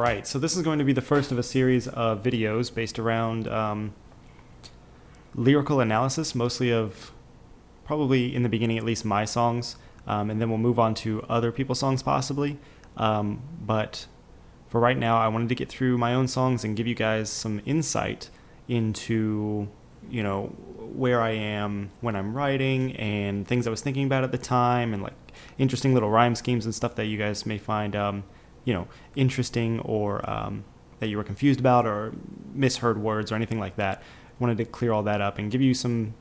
Alright, so this is going to be the first of a series of videos based around lyrical analysis, mostly of, probably in the beginning at least, my songs, and then we'll move on to other people's songs possibly. But for right now, I wanted to get through my own songs and give you guys some insight into, where I am when I'm writing and things I was thinking about at the time, and like interesting little rhyme schemes and stuff that you guys may find interesting, or that you were confused about or misheard words or anything like that. Wanted to clear all that up and give you some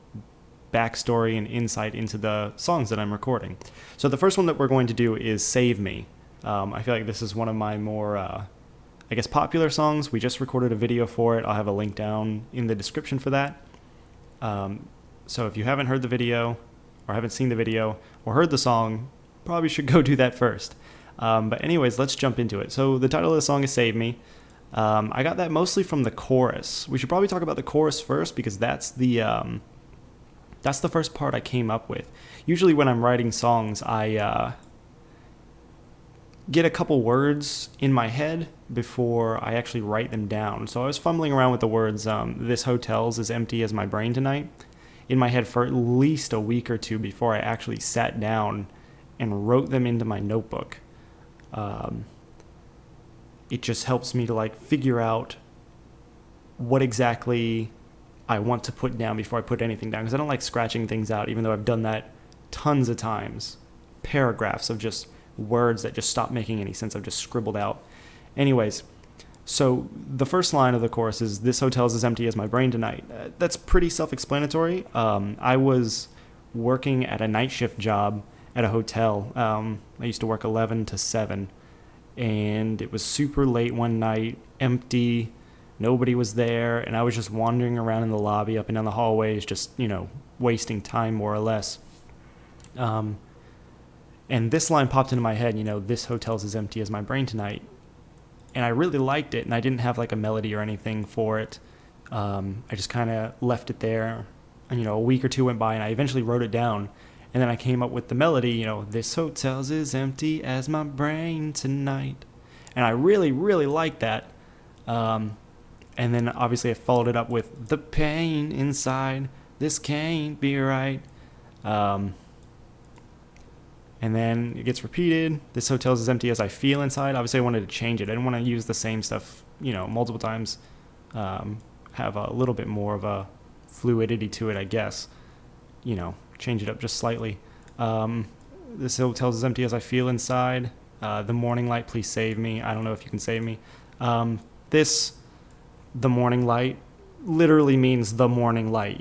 backstory and insight into the songs that I'm recording. So the first one that we're going to do is Save Me. I feel like this is one of my more, popular songs. We just recorded a video for it. I'll have a link down in the description for that. So if you haven't heard the video or haven't seen the video or heard the song, probably should go do that first. But anyways, let's jump into it. So the title of the song is Save Me. I got that mostly from the chorus. We should probably talk about the chorus first, because that's the first part I came up with. Usually when I'm writing songs, I get a couple words in my head before I actually write them down. So I was fumbling around with the words, this hotel's as empty as my brain tonight, in my head for at least a week or two before I actually sat down and wrote them into my notebook. It just helps me to figure out what exactly I want to put down before I put anything down, because I don't like scratching things out, even though I've done that tons of times. Paragraphs of just words that just stop making any sense, I've just scribbled out. Anyways, so the first line of the chorus is, this hotel's as empty as my brain tonight. That's pretty self-explanatory. I was working at a night shift job at a hotel. I used to work 11 to 7, and it was super late one night, empty, nobody was there, and I was just wandering around in the lobby, up and down the hallways, just, wasting time more or less. And this line popped into my head, this hotel's as empty as my brain tonight. And I really liked it, and I didn't have a melody or anything for it. I just kind of left it there, and, a week or two went by, and I eventually wrote it down. And then I came up with the melody, this hotel's as empty as my brain tonight. And I really, really liked that. And then obviously I followed it up with the pain inside, this can't be right. And then it gets repeated, this hotel's as empty as I feel inside. Obviously I wanted to change it. I didn't want to use the same stuff, multiple times. Have a little bit more of a fluidity to it, I guess. Change it up just slightly. This hotel's as empty as I feel inside. The morning light, please save me. I don't know if you can save me. The morning light literally means the morning light.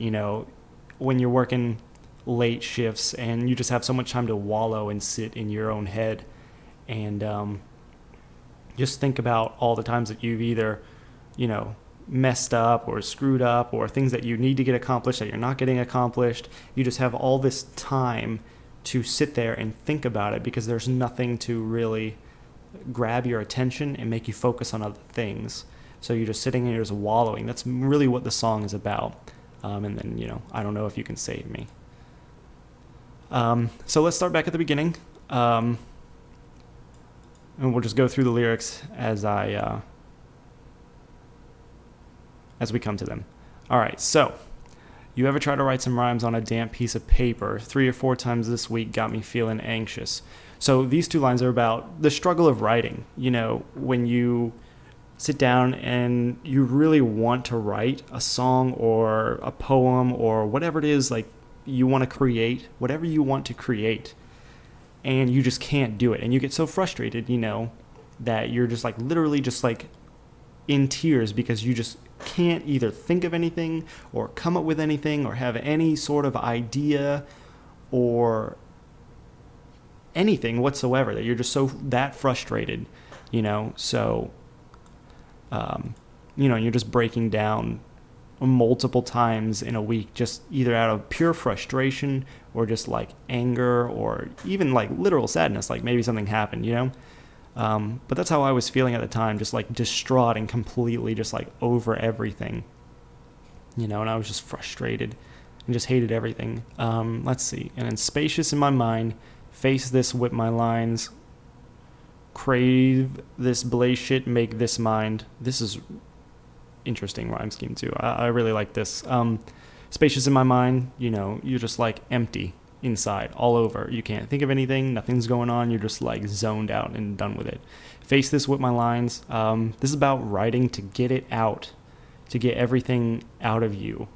When you're working late shifts and you just have so much time to wallow and sit in your own head, and just think about all the times that you've either, messed up or screwed up, or things that you need to get accomplished that you're not getting accomplished. You just have all this time to sit there and think about it, because there's nothing to really grab your attention and make you focus on other things. So you're just sitting and you're just wallowing. That's really what the song is about. And then, I don't know if you can save me. So let's start back at the beginning. And we'll just go through the lyrics as we come to them. All right, so you ever try to write some rhymes on a damp piece of paper? 3 or 4 times this week got me feeling anxious. So these two lines are about the struggle of writing. When you sit down and you really want to write a song or a poem or whatever it is, you want to create, whatever you want to create, and you just can't do it. And you get so frustrated, that you're just literally just in tears, because you just can't either think of anything or come up with anything or have any sort of idea or anything whatsoever, that you're just that frustrated, so you're just breaking down multiple times in a week, just either out of pure frustration or just anger, or even literal sadness, maybe something happened, but that's how I was feeling at the time, just distraught and completely just over everything, and I was just frustrated and just hated everything. Let's see. And then spacious in my mind, face this, whip my lines, crave this blaze shit, make this mind. This is interesting rhyme scheme too. I really like this. Spacious in my mind, you're just like empty inside, all over. You can't think of anything, nothing's going on, you're just like zoned out and done with it. Face this with my lines. This is about writing to get it out, to get everything out of you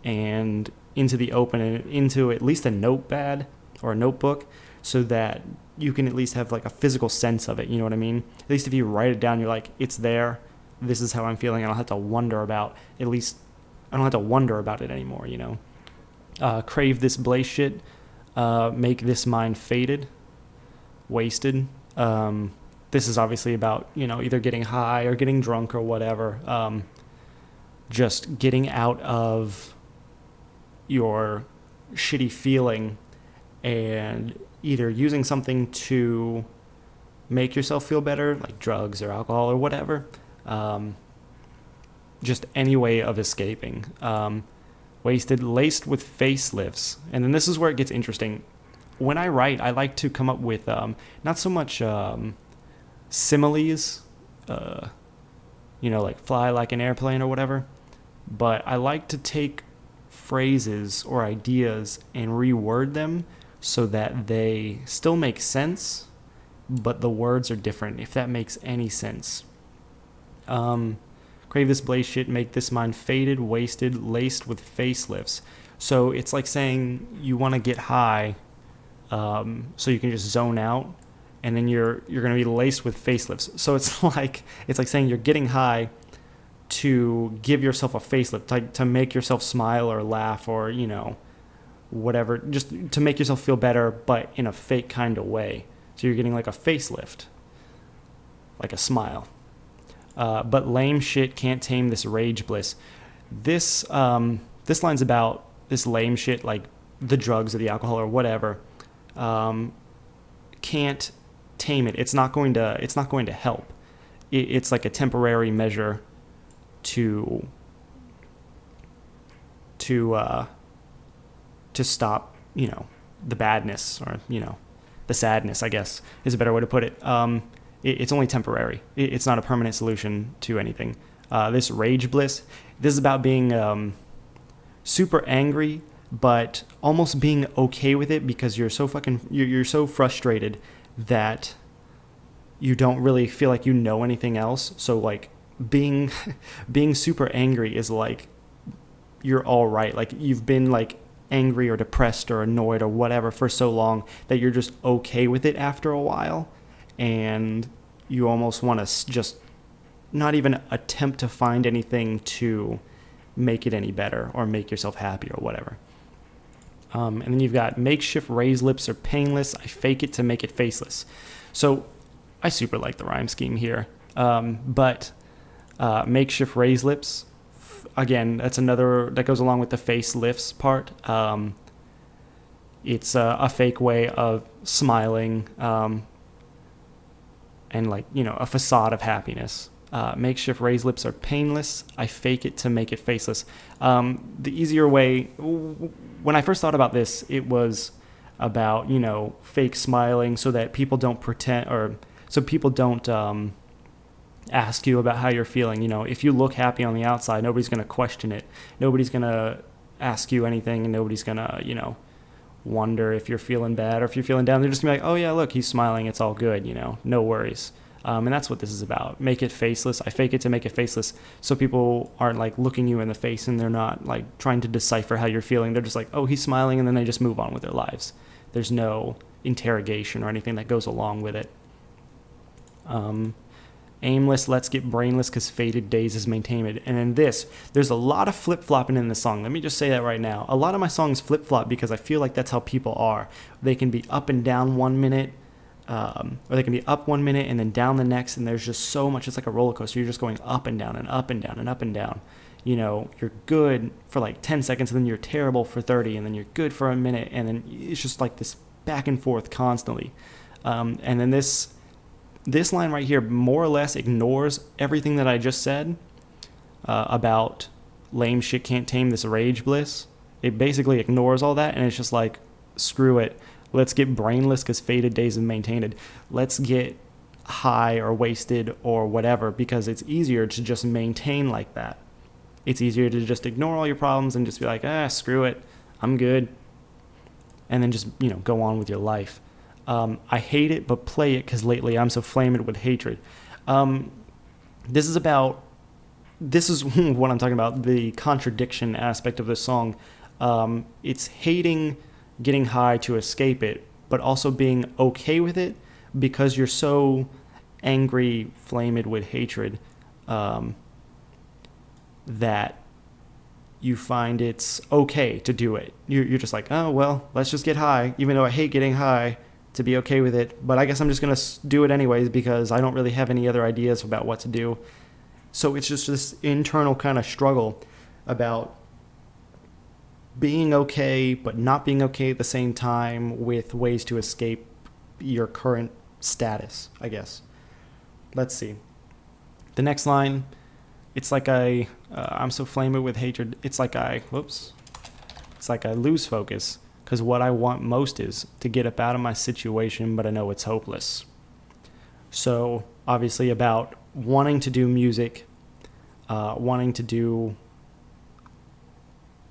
and into the open and into at least a notepad or a notebook, so that you can at least have like a physical sense of it. You know what I mean? At least if you write it down, you're like, it's there. This is how I'm feeling. I don't have to wonder about, at least I don't have to wonder about it anymore, Crave this blaze shit. Make this mind faded, wasted. This is obviously about, either getting high or getting drunk or whatever. Just getting out of your shitty feeling and either using something to make yourself feel better, like drugs or alcohol or whatever. Just any way of escaping. Wasted, laced with facelifts. And then this is where it gets interesting. When I write, I like to come up with not so much similes, like fly like an airplane or whatever, but I like to take phrases or ideas and reword them so that they still make sense, but the words are different, if that makes any sense. Crave this blaze shit, make this mind faded, wasted, laced with facelifts. So it's like saying you want to get high, so you can just zone out, and then you're going to be laced with facelifts. So it's like saying you're getting high to give yourself a facelift, to make yourself smile or laugh or whatever, just to make yourself feel better, but in a fake kind of way. So you're getting like a facelift, like a smile. But lame shit can't tame this rage bliss. This line's about this lame shit, like the drugs or the alcohol or whatever, can't tame it. It's not going to help. It's like a temporary measure to stop, the badness or, the sadness, I guess is a better way to put it. It's only temporary. It's not a permanent solution to anything. This rage bliss, this is about being super angry, but almost being okay with it because you're so frustrated that you don't really feel like you know anything else. So like being super angry is like you're all right. Like you've been like angry or depressed or annoyed or whatever for so long that you're just okay with it after a while, and you almost want to just not even attempt to find anything to make it any better or make yourself happy or whatever. And then you've got makeshift raised lips are painless. I fake it to make it faceless. So I super like the rhyme scheme here. But makeshift raised lips, again, that's another that goes along with the facelifts part. It's a fake way of smiling, and like, a facade of happiness. Makeshift raised lips are painless. I fake it to make it faceless. The easier way, when I first thought about this, it was about, fake smiling so that people don't pretend, or so people don't ask you about how you're feeling. If you look happy on the outside, nobody's going to question it. Nobody's going to ask you anything, and nobody's going to, wonder if you're feeling bad or if you're feeling down. They're just going to be like, oh yeah, look, he's smiling. It's all good, no worries. And that's what this is about. Make it faceless. I fake it to make it faceless, so people aren't like looking you in the face and they're not like trying to decipher how you're feeling. They're just like, oh, he's smiling, and then they just move on with their lives. There's no interrogation or anything that goes along with it. Aimless, let's get brainless, because faded days is maintained. And in this, there's a lot of flip-flopping in the song. Let me just say that right now. A lot of my songs flip-flop because I feel like that's how people are. They can be up and down 1 minute, or they can be up 1 minute and then down the next, and there's just so much. It's like a roller coaster. You're just going up and down and up and down and up and down. You're good for like 10 seconds, and then you're terrible for 30, and then you're good for a minute, and then it's just like this back and forth constantly. And then this line right here more or less ignores everything that I just said about lame shit can't tame this rage bliss. It basically ignores all that, and it's just like, screw it. Let's get brainless because faded days have maintained. Let's get high or wasted or whatever, because it's easier to just maintain like that. It's easier to just ignore all your problems and just be like, screw it, I'm good, and then just, go on with your life. I hate it, but play it because lately I'm so flamed with hatred. This is what I'm talking about, the contradiction aspect of this song. It's hating getting high to escape it, but also being okay with it because you're so angry, flamed with hatred, that you find it's okay to do it. You're just like, oh, well, let's just get high, even though I hate getting high, to be okay with it. But I guess I'm just going to do it anyways because I don't really have any other ideas about what to do. So it's just this internal kind of struggle about being okay, but not being okay at the same time, with ways to escape your current status, I guess. Let's see. The next line, it's like I'm so flamed with hatred. It's like I lose focus because what I want most is to get up out of my situation, but I know it's hopeless. So obviously about wanting to do music, wanting to do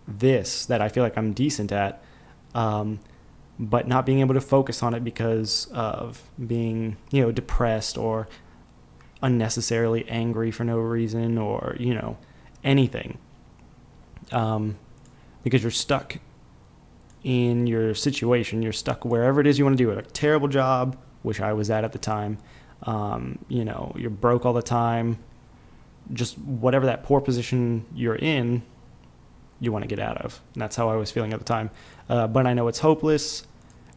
this that I feel like I'm decent at, but not being able to focus on it because of being, depressed or unnecessarily angry for no reason, or, anything. Because you're stuck in your situation. You're stuck wherever it is you want to do it. A terrible job, which I was at the time. You're broke all the time. Just whatever that poor position you're in, you want to get out of. And that's how I was feeling at the time. But I know it's hopeless,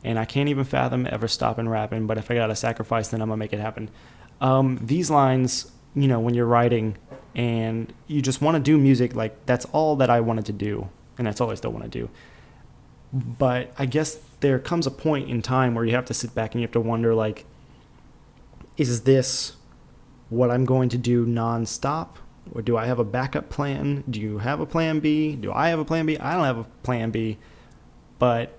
and I can't even fathom ever stopping rapping. But if I got to sacrifice, then I'm going to make it happen. These lines, when you're writing and you just want to do music, like that's all that I wanted to do. And that's all I still want to do. But I guess there comes a point in time where you have to sit back and you have to wonder, like, is this what I'm going to do nonstop? Or do I have a backup plan? Do you have a plan B? Do I have a plan B? I don't have a plan B. But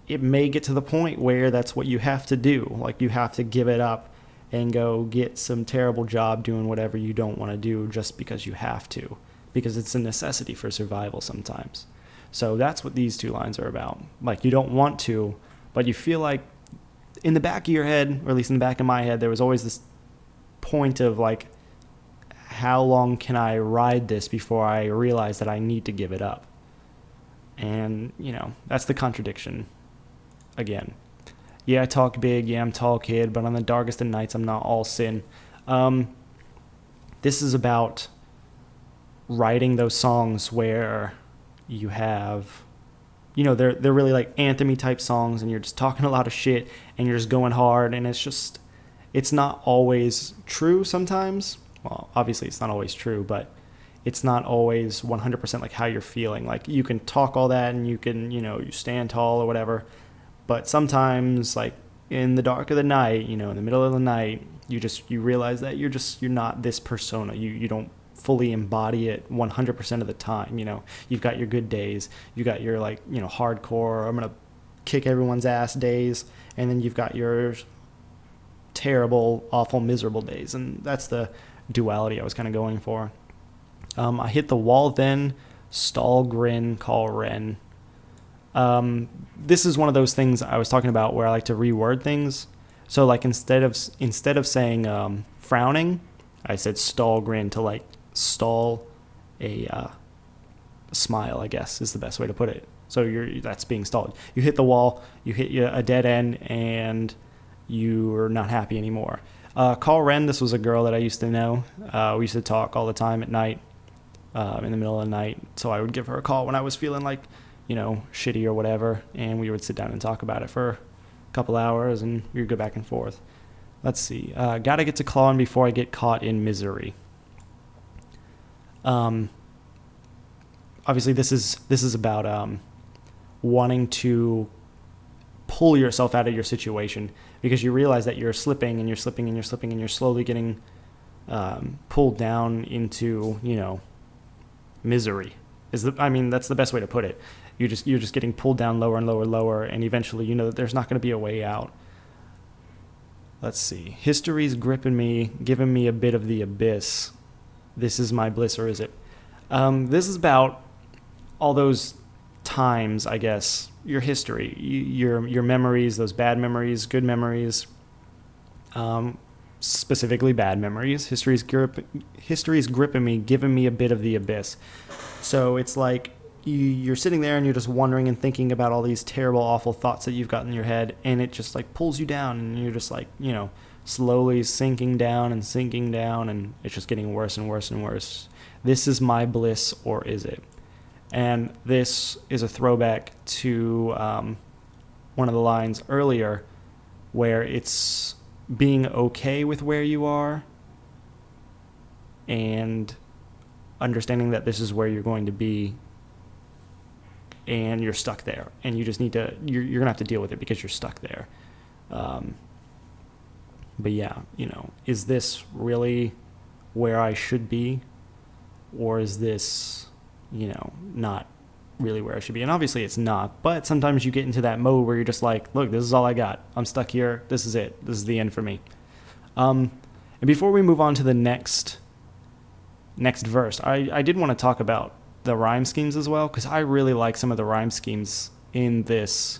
it may get to the point where that's what you have to do. Like, you have to give it up and go get some terrible job doing whatever you don't want to do just because you have to. Because it's a necessity for survival sometimes. So that's what these two lines are about. Like, you don't want to, but you feel like in the back of your head, or at least in the back of my head, there was always this point of like, how long can I ride this before I realize that I need to give it up? And, that's the contradiction again. Yeah, I talk big. Yeah, I'm tall kid, but on the darkest of nights, I'm not all sin. This is about writing those songs where you have, they're really like anthem-y type songs, and you're just talking a lot of shit and you're just going hard, and it's not always true sometimes. Well, obviously it's not always true, but it's not always 100% like how you're feeling. Like, you can talk all that and you can, you stand tall or whatever, but sometimes, like, in the dark of the night, in the middle of the night, you realize that you're not this persona. You don't fully embody it 100% of the time. You've got your good days, you got your, like, hardcore, I'm gonna kick everyone's ass days, and then you've got your terrible, awful, miserable days, and that's the duality I was kind of going for. I hit the wall then, stall, grin, call Ren. This is one of those things I was talking about where I like to reword things. So, like, instead of saying frowning, I said stall, grin, to like stall a smile, I guess is the best way to put it. So that's being stalled. You hit the wall, you hit a dead end, and you're not happy anymore. Call Ren, this was a girl that I used to know. We used to talk all the time at night, in the middle of the night. So I would give her a call when I was feeling like, shitty or whatever, and we would sit down and talk about it for a couple hours, and we would go back and forth. Let's see. Gotta get to clawing before I get caught in misery. Obviously this is about wanting to pull yourself out of your situation, because you realize that you're slipping and you're slipping and you're slipping and you're slowly getting pulled down into, misery. That's the best way to put it. You're just getting pulled down lower and lower and lower, and eventually that there's not going to be a way out. Let's see. History's gripping me, giving me a bit of the abyss. This is my bliss, or is it? This is about all those times, I guess, your history, your memories, those bad memories, good memories, specifically bad memories. History's gripping me, giving me a bit of the abyss. So it's like you're sitting there and you're just wondering and thinking about all these terrible, awful thoughts that you've got in your head, and it just like pulls you down, and you're just like, slowly sinking down, and it's just getting worse and worse and worse. This is my bliss, or is it? And this is a throwback to one of the lines earlier, where it's being okay with where you are and understanding that this is where you're going to be, and you're stuck there, and you just need to, you're going to have to deal with it because you're stuck there. But yeah, is this really where I should be? Or is this, not really where I should be? And obviously it's not, but sometimes you get into that mode where you're just like, look, this is all I got. I'm stuck here. This is it. This is the end for me. And before we move on to the next verse, I did want to talk about the rhyme schemes as well, because I really like some of the rhyme schemes in this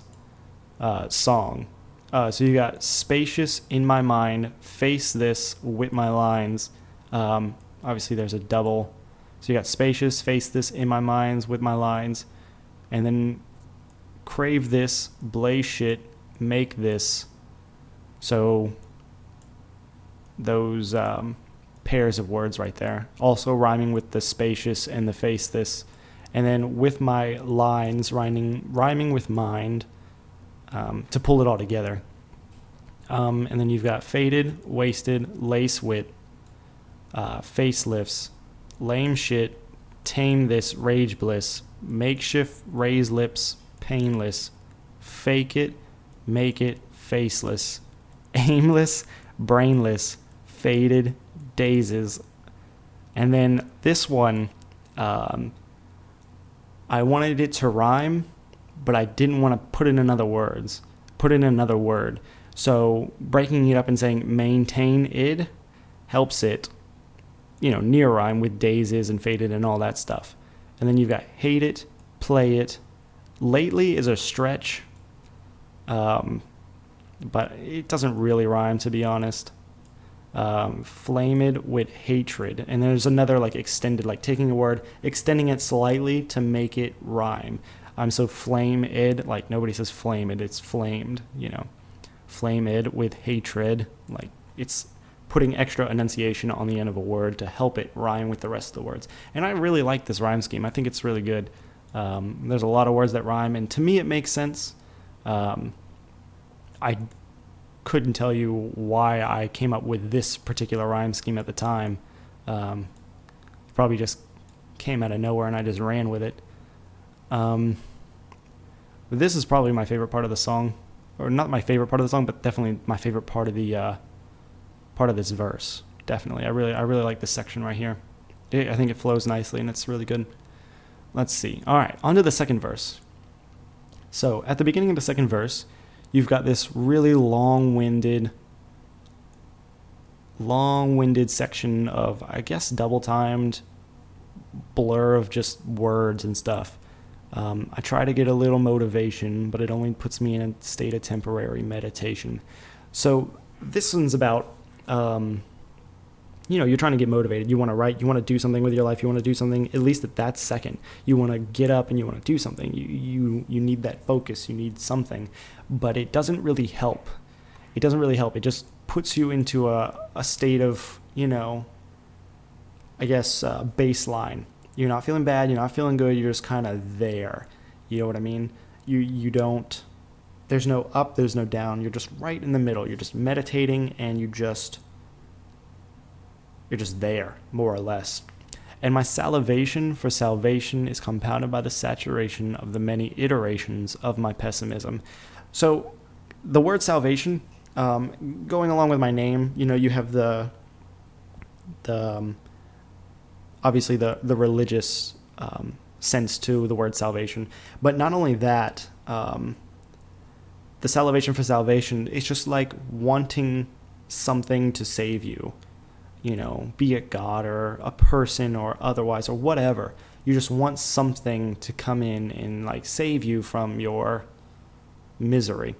song. So you got spacious in my mind, face this with my lines. Obviously there's a double. So you got spacious, face this in my minds with my lines. And then crave this, blaze shit, make this. So those pairs of words right there. Also rhyming with the spacious and the face this. And then with my lines, rhyming with mind, to pull it all together. And then you've got faded, wasted, lace wit, facelifts, lame shit, tame this, rage bliss, makeshift, raise lips, painless, fake it, make it, faceless, aimless, brainless, faded, dazes. And then this one, I wanted it to rhyme, but I didn't want to put in another word. So breaking it up and saying maintain id helps it, near rhyme with dazes and faded and all that stuff. And then you've got hate it, play it. Lately is a stretch, but it doesn't really rhyme, to be honest. Flamed with hatred. And there's another extended, taking a word, extending it slightly to make it rhyme. So flame-id, nobody says flame-id, it's flamed, Flame-id with hatred, it's putting extra enunciation on the end of a word to help it rhyme with the rest of the words. And I really like this rhyme scheme. I think it's really good. There's a lot of words that rhyme, and to me it makes sense. I couldn't tell you why I came up with this particular rhyme scheme at the time. Probably just came out of nowhere and I just ran with it. But this is probably my favorite part of the song, or not my favorite part of the song, but definitely my favorite part of the part of this verse. Definitely, I really like this section right here. I think it flows nicely and it's really good. Let's see. All right, on to the second verse. So at the beginning of the second verse, you've got this really long-winded section of, I guess, double-timed blur of just words and stuff. I try to get a little motivation, but it only puts me in a state of temporary meditation. So this one's about, you're trying to get motivated. You want to write, you want to do something with your life, you want to do something, at least at that second. You want to get up and you want to do something. You need that focus, you need something. But it doesn't really help. It just puts you into a state of, baseline. You're not feeling bad, you're not feeling good, you're just kind of there. You know what I mean? You don't, there's no up, there's no down, you're just right in the middle. You're just meditating and you're just there, more or less. And my salivation for salvation is compounded by the saturation of the many iterations of my pessimism. So the word salvation, going along with my name, you have the obviously the religious sense to the word salvation. But not only that, the salivation for salvation, it's just like wanting something to save you, be it God or a person or otherwise or whatever. You just want something to come in and like save you from your misery.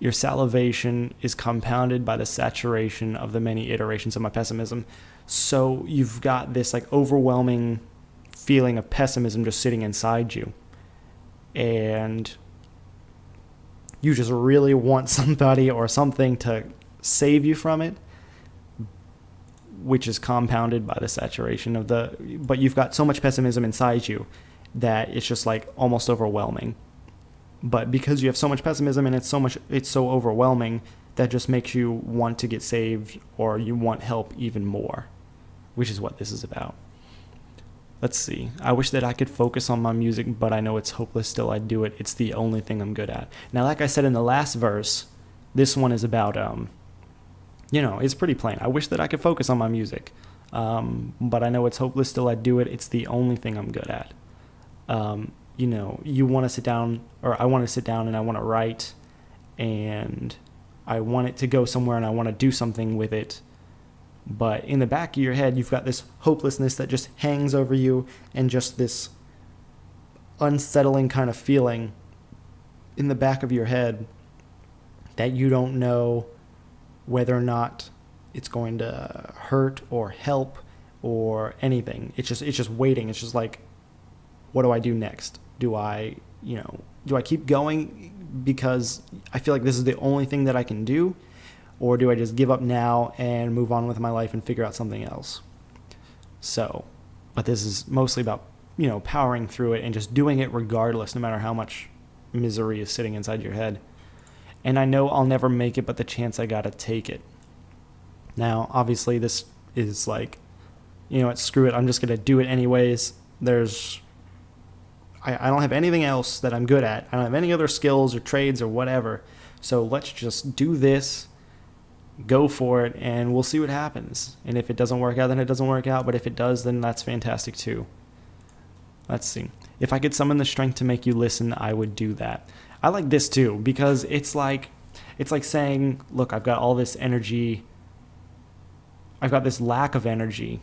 Your salivation is compounded by the saturation of the many iterations of my pessimism. So you've got this like overwhelming feeling of pessimism just sitting inside you. And you just really want somebody or something to save you from it, which is compounded by the saturation of but you've got so much pessimism inside you that it's just like almost overwhelming. But because you have so much pessimism and it's so overwhelming, that just makes you want to get saved, or you want help even more, which is what this is about. Let's see. I wish that I could focus on my music, but I know it's hopeless still I do it. It's the only thing I'm good at. Now, like I said in the last verse, this one is about, it's pretty plain. I wish that I could focus on my music, but I know it's hopeless still I do it. It's the only thing I'm good at. You want to sit down, or I want to sit down and I want to write, and I want it to go somewhere and I want to do something with it. But in the back of your head, you've got this hopelessness that just hangs over you, and just this unsettling kind of feeling in the back of your head that you don't know whether or not it's going to hurt or help or anything. It's just waiting. It's just like, what do I do next? Do I keep going because I feel like this is the only thing that I can do? Or do I just give up now and move on with my life and figure out something else? So, but this is mostly about, powering through it and just doing it regardless, no matter how much misery is sitting inside your head. And I know I'll never make it, but the chance I gotta take it. Now, obviously, this is like, screw it. I'm just gonna do it anyways. I don't have anything else that I'm good at. I don't have any other skills or trades or whatever. So let's just do this, go for it, and we'll see what happens. And if it doesn't work out, then it doesn't work out. But if it does, then that's fantastic too. Let's see. If I could summon the strength to make you listen, I would do that. I like this too, because it's like saying, look, I've got all this energy. I've got this lack of energy.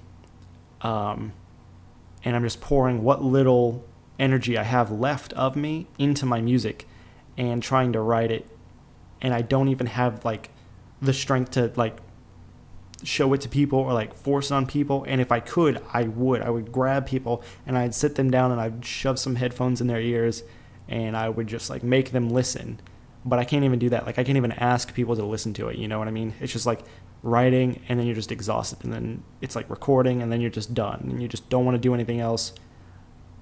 And I'm just pouring what little energy I have left of me into my music and trying to write it. And I don't even have like the strength to like show it to people or like force it on people. And if I could, I would grab people and I'd sit them down and I'd shove some headphones in their ears and I would just like make them listen. But I can't even do that. Like I can't even ask people to listen to it. You know what I mean? It's just like writing and then you're just exhausted, and then it's like recording and then you're just done and you just don't want to do anything else.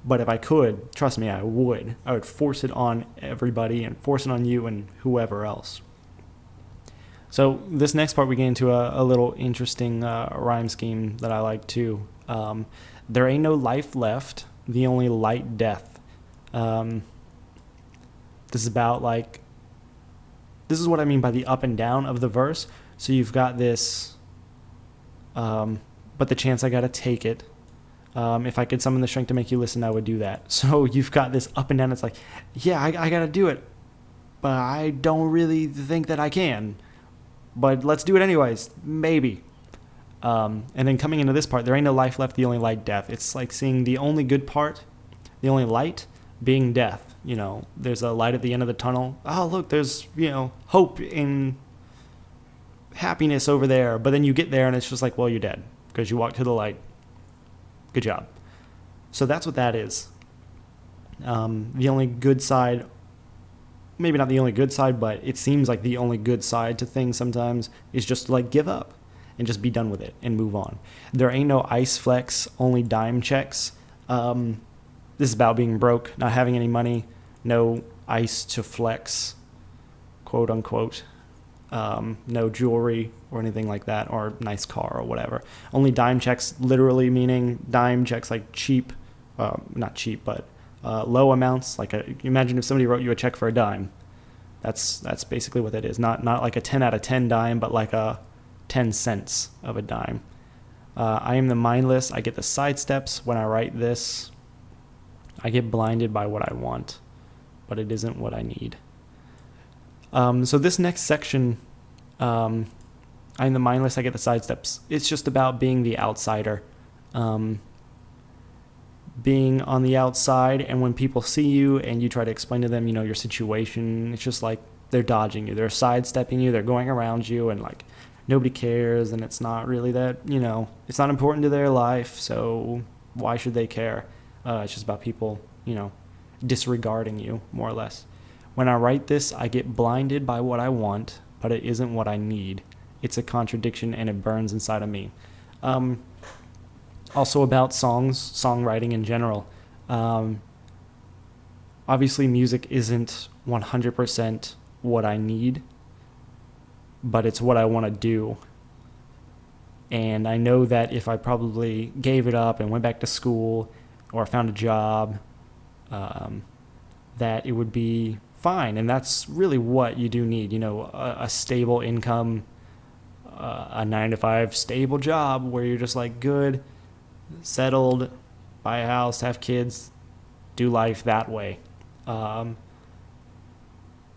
But if I could, trust me, I would force it on everybody and force it on you and whoever else. So this next part, we get into a little interesting rhyme scheme that I like too. There ain't no life left, the only light death. This is about like, this is what I mean by the up and down of the verse. So you've got this, but the chance I gotta take it. If I could summon the strength to make you listen, I would do that. So you've got this up and down. It's like, yeah, I gotta do it, but I don't really think that I can. But let's do it anyways, maybe. And then coming into this part, there ain't no life left, the only light death. It's like seeing the only good part, the only light, being death. There's a light at the end of the tunnel. Oh, look, there's, hope in happiness over there. But then you get there and it's just like, well, you're dead because you walked to the light. Good job. So that's what that is. The only good side, maybe not the only good side, but it seems like the only good side to things sometimes is just to like give up and just be done with it and move on. There ain't no ice flex, only dime checks. This is about being broke, not having any money, no ice to flex, quote unquote. No jewelry or anything like that, or nice car or whatever. Only dime checks, literally meaning dime checks like cheap, not cheap, but low amounts. Like imagine if somebody wrote you a check for a dime. That's basically what that is. Not like a 10 out of 10 dime, but like a 10 cents of a dime. I am the mindless. I get the sidesteps when I write this. I get blinded by what I want, but it isn't what I need. So this next section I'm the mindless, I get the sidesteps. It's just about being the outsider. Being on the outside, and when people see you and you try to explain to them, your situation, it's just like they're dodging you. They're sidestepping you. They're going around you, and like nobody cares, and it's not really that, it's not important to their life, so why should they care? It's just about people, disregarding you, more or less. When I write this, I get blinded by what I want, but it isn't what I need. It's a contradiction, and it burns inside of me. Also about songwriting in general. Obviously, music isn't 100% what I need, but it's what I want to do. And I know that if I probably gave it up and went back to school or found a job, that it would be fine. And that's really what you do need, a stable income, a 9-to-5 stable job where you're just like good, settled, buy a house, have kids, do life that way. And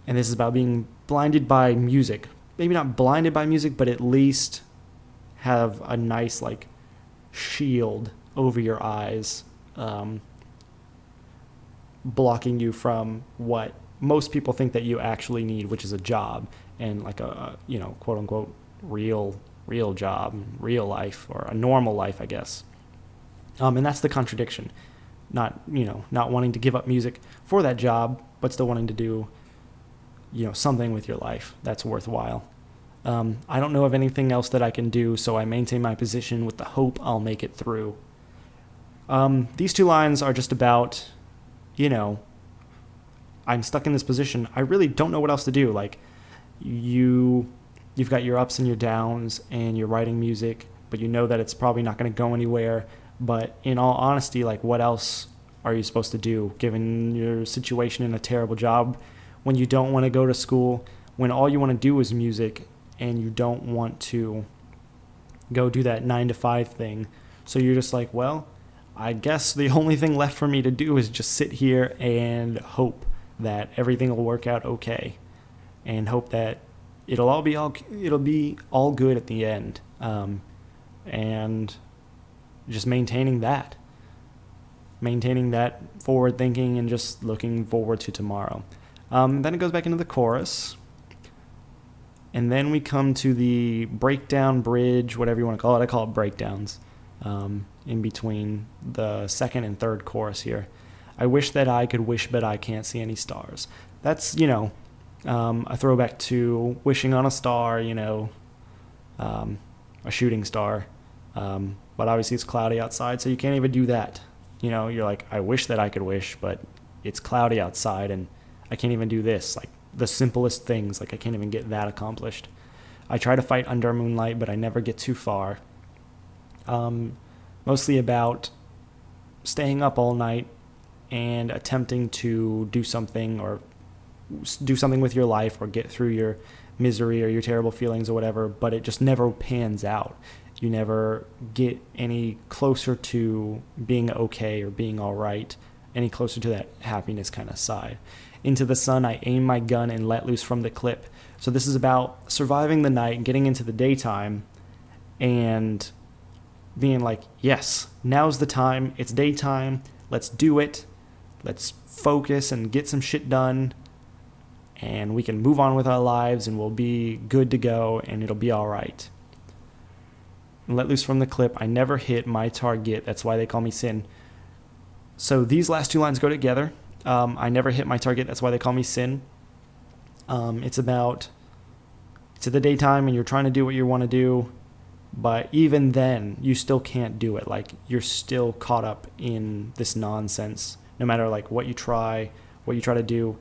this is about being blinded by music. Maybe not blinded by music, but at least have a nice like shield over your eyes, blocking you from what most people think that you actually need, which is a job and like a quote unquote real job, real life, or a normal life, I guess. And that's the contradiction. Not wanting to give up music for that job, but still wanting to do, something with your life that's worthwhile. I don't know of anything else that I can do, so I maintain my position with the hope I'll make it through. These two lines are just about, I'm stuck in this position. I really don't know what else to do. Like, you've got your ups and your downs, and you're writing music, but you know that it's probably not going to go anywhere. But in all honesty, like, what else are you supposed to do, given your situation in a terrible job, when you don't want to go to school, when all you want to do is music, and you don't want to go do that 9-to-5 thing? So you're just like, well, I guess the only thing left for me to do is just sit here and hope that everything will work out okay, and hope that it'll be all good at the end. And just maintaining that forward thinking and just looking forward to tomorrow. Then it goes back into the chorus, and then we come to the breakdown, bridge, whatever you want to call it. I call it breakdowns, in between the second and third chorus here. I wish that I could wish, but I can't see any stars. That's, a throwback to wishing on a star, a shooting star. But obviously it's cloudy outside, so you can't even do that. You're like, I wish that I could wish, but it's cloudy outside, and I can't even do this. Like, the simplest things, like, I can't even get that accomplished. I try to fight under moonlight, but I never get too far. Mostly about staying up all night and attempting to do something with your life, or get through your misery or your terrible feelings or whatever, but it just never pans out. You never get any closer to being okay or being all right, any closer to that happiness kind of side. Into the sun, I aim my gun and let loose from the clip. So this is about surviving the night, getting into the daytime, and being like, yes, now's the time. It's daytime. Let's do it. Let's focus and get some shit done, and we can move on with our lives, and we'll be good to go, and it'll be all right. Let loose from the clip. I never hit my target. That's why they call me sin. So these last two lines go together. I never hit my target. That's why they call me sin. It's about, it's the daytime and you're trying to do what you want to do, but even then you still can't do it. Like, you're still caught up in this nonsense. No matter like what you try to do,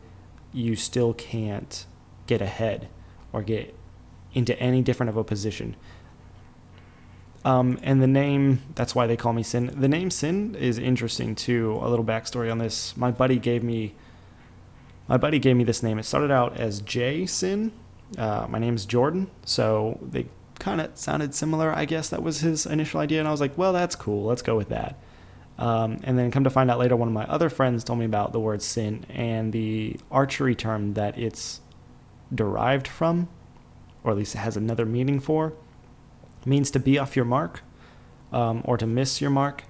you still can't get ahead or get into any different of a position. And the name, that's why they call me Sin. The name Sin is interesting too. A little backstory on this. My buddy gave me this name. It started out as J Sin. My name's Jordan, so they kind of sounded similar. I guess that was his initial idea, and I was like, well, that's cool. Let's go with that. And then come to find out later, one of my other friends told me about the word sin and the archery term that it's derived from, or at least it has another meaning for, means to be off your mark, or to miss your mark.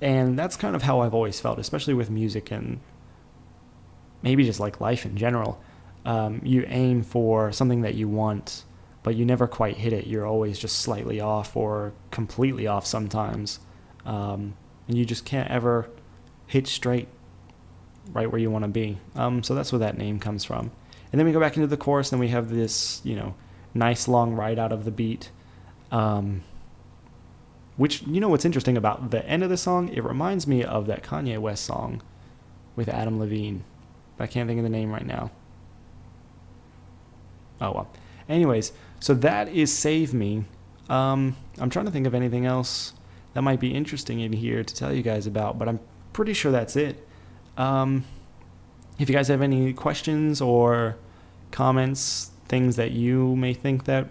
And that's kind of how I've always felt, especially with music and maybe just like life in general. You aim for something that you want, but you never quite hit it. You're always just slightly off or completely off sometimes. And you just can't ever hit straight right where you want to be. So that's where that name comes from. And then we go back into the chorus, and we have this, nice long ride out of the beat. Which, what's interesting about the end of the song, it reminds me of that Kanye West song with Adam Levine. But I can't think of the name right now. Oh, well. Anyways, so that is Save Me. I'm trying to think of anything else that might be interesting in here to tell you guys about, but I'm pretty sure that's it. If you guys have any questions or comments, things that you may think that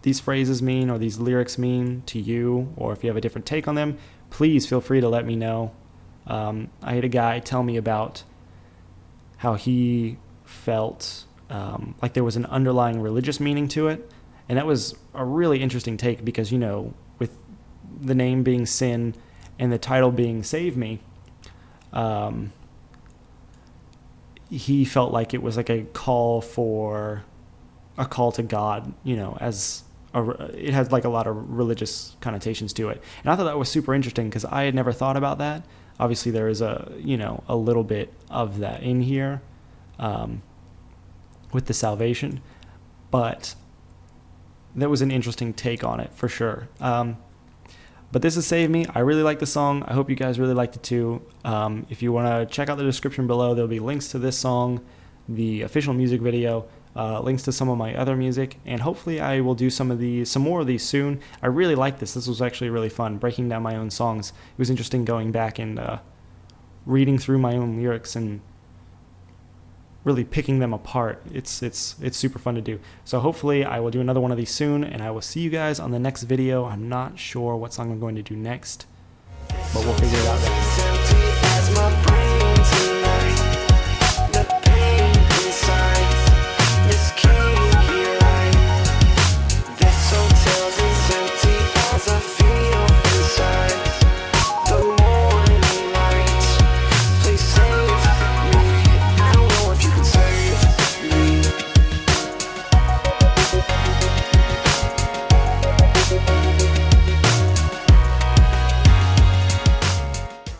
these phrases mean or these lyrics mean to you, or if you have a different take on them, please feel free to let me know. I had a guy tell me about how he felt like there was an underlying religious meaning to it, and that was a really interesting take because, with the name being Sin and the title being Save Me, he felt like it was like a call to God, as it has like a lot of religious connotations to it. And I thought that was super interesting because I had never thought about that. Obviously there is a little bit of that in here with the salvation, but that was an interesting take on it for sure. But this is Save Me. I really like the song. I hope you guys really liked it too. If you want to check out the description below, there'll be links to this song, the official music video, links to some of my other music, and hopefully I will do some more of these soon. I really like this. This was actually really fun, breaking down my own songs. It was interesting going back and reading through my own lyrics and really picking them apart. It's super fun to do. So hopefully I will do another one of these soon, and I will see you guys on the next video. I'm not sure what song I'm going to do next, but we'll figure it out then.